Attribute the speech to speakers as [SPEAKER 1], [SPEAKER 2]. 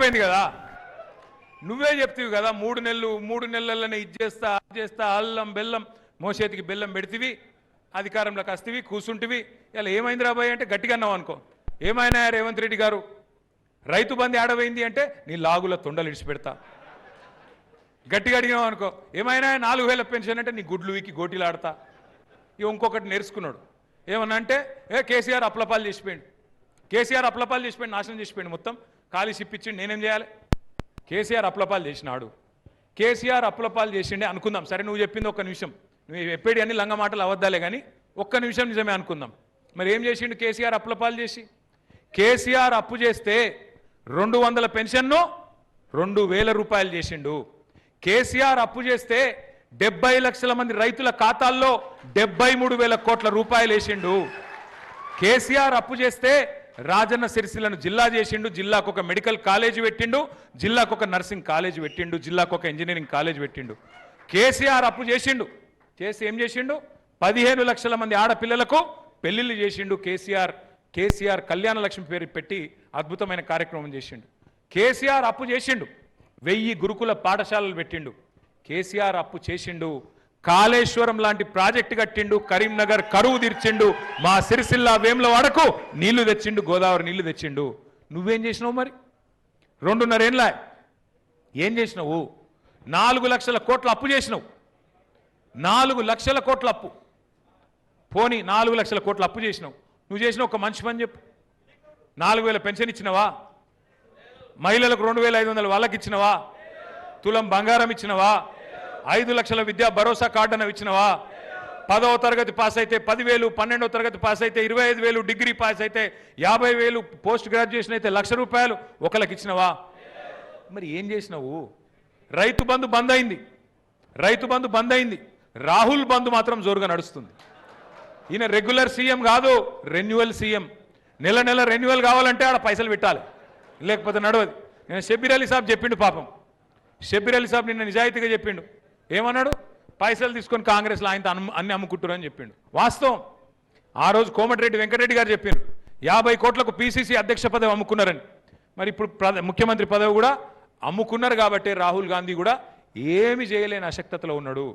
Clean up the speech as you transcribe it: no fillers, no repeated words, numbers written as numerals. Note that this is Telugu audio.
[SPEAKER 1] అయిపోయింది కదా. నువ్వే చెప్తివి కదా 3 నెలలనే ఇది చేస్తా అది చేస్తా, అల్లం బెల్లం మోసేతికి బెల్లం పెడితివి, అధికారంలోకి వస్తేవి కూర్చుంటివి. ఇలా ఏమైంది రాబాయ్ అంటే గట్టిగా అన్నావు అనుకో. ఏమైనా రేవంత్ రెడ్డి గారు రైతు బంధు ఆడవైంది అంటే నీ లాగుల తొండలు ఇడిచిపెడతా. గట్టిగా అడిగినావు అనుకో. ఏమైనా 4000 పెన్షన్ అంటే నీ గుడ్లు వీకి గోటీలాడతా. ఇక ఇంకొకటి నేర్చుకున్నాడు. ఏమన్నా అంటే కేసీఆర్ అప్లపాలు చేసిపోయిండు, కేసీఆర్ అప్లపాలు చేసిపోయిండు, నాశనం చేసిపోయిండు, మొత్తం ఖాళీ సిప్పించిండు, నేనేం చేయాలి? కేసీఆర్ అప్లపాలు చేసినాడు. కేసీఆర్ అప్లపాలు చేసిండే అనుకుందాం. సరే నువ్వు చెప్పింది ఒక్క నిమిషం, నువ్వు చెప్పేది అన్ని లంగ మాటలు అవద్దాలే కానీ ఒక్క నిమిషం నిజమే అనుకుందాం. మరి ఏం చేసిండు కేసీఆర్ అప్లపాలు చేసి? కేసీఆర్ అప్పు చేస్తే 200 పెన్షన్ను 2000 రూపాయలు చేసిండు. కేసీఆర్ అప్పు చేస్తే 70 లక్షల మంది రైతుల ఖాతాల్లో 73,000 కోట్ల రూపాయలు వేసిండు. కేసీఆర్ అప్పు చేస్తే రాజన్న సిరిసిల్లను జిల్లా చేసిండు, జిల్లాకు ఒక మెడికల్ కాలేజ్ పెట్టిండు, జిల్లాకు ఒక నర్సింగ్ కాలేజ్ పెట్టిండు, జిల్లాకు ఒక ఇంజనీరింగ్ కాలేజ్ పెట్టిండు. కేసీఆర్ అప్పు చేసిండు, చేసి ఏం చేసిండు? 15 లక్షల మంది ఆడపిల్లలకు పెళ్లిళ్ళు చేసిండు. కేసీఆర్ కళ్యాణ లక్ష్మి పేరు పెట్టి అద్భుతమైన కార్యక్రమం చేసిండు. కేసీఆర్ అప్పు చేసిండు, 1000 గురుకుల పాఠశాలలు పెట్టిండు. కేసీఆర్ అప్పు చేసిండు, కాళేశ్వరం లాంటి ప్రాజెక్టు కట్టిండు, కరీంనగర్ కరువు తీర్చిండు, మా సిరిసిల్ల వేములవాడకు నీళ్లు తెచ్చిండు, గోదావరి నీళ్లు తెచ్చిండు. నువ్వేం చేసినావు మరి? 2.5 ఏళ్ళ ఏం చేసినావు? 4 లక్షల కోట్ల అప్పు చేసినావు. 4 లక్షల కోట్ల అప్పు. పోనీ 4 లక్షల కోట్ల అప్పు చేసినావు. నువ్వు చేసిన ఒక మంచి పని చెప్పు. 4000 పెన్షన్ ఇచ్చినవా? మహిళలకు 2500 వాళ్ళకి ఇచ్చినవా? తులం బంగారం ఇచ్చినవా? 5 లక్షల విద్యా భరోసా కార్డు అన్న ఇచ్చినవా? 10వ తరగతి పాస్ అయితే 10,000, 12వ తరగతి పాస్ అయితే 25,000, డిగ్రీ పాస్ అయితే 50,000, పోస్ట్ గ్రాడ్యుయేషన్ అయితే 1,00,000 రూపాయలు ఒకళ్ళకి ఇచ్చినవా? మరి ఏం చేసినావు? రైతు బంధు బంద్ అయింది, రైతు బంధు బంద్ అయింది. రాహుల్ బంధు మాత్రం జోరుగా నడుస్తుంది. ఈయన రెగ్యులర్ సీఎం కాదు, రెన్యువల్ సీఎం. నెల నెల రెన్యువల్ కావాలంటే ఆడ పైసలు పెట్టాలి, లేకపోతే నడవదు. నేను షబ్బీర్ అలీ సాబ్ చెప్పిండు పాపం. షబ్బీర్ అలీ సాబ్ నిన్న నిజాయితీగా చెప్పిండు. ఏమన్నాడు? పైసలు తీసుకొని కాంగ్రెస్లో ఆయన అన్ని అమ్ముకుంటారు అని చెప్పిండు. వాస్తవం. ఆ రోజు కోమటిరెడ్డి వెంకటరెడ్డి గారు చెప్పిండు 50 కోట్లకు పీసీసీ అధ్యక్ష పదవి అమ్ముకున్నారని. మరి ఇప్పుడు ముఖ్యమంత్రి పదవి కూడా అమ్ముకున్నారు కాబట్టి రాహుల్ గాంధీ కూడా ఏమి చేయలేని అశక్తతలో ఉన్నాడు.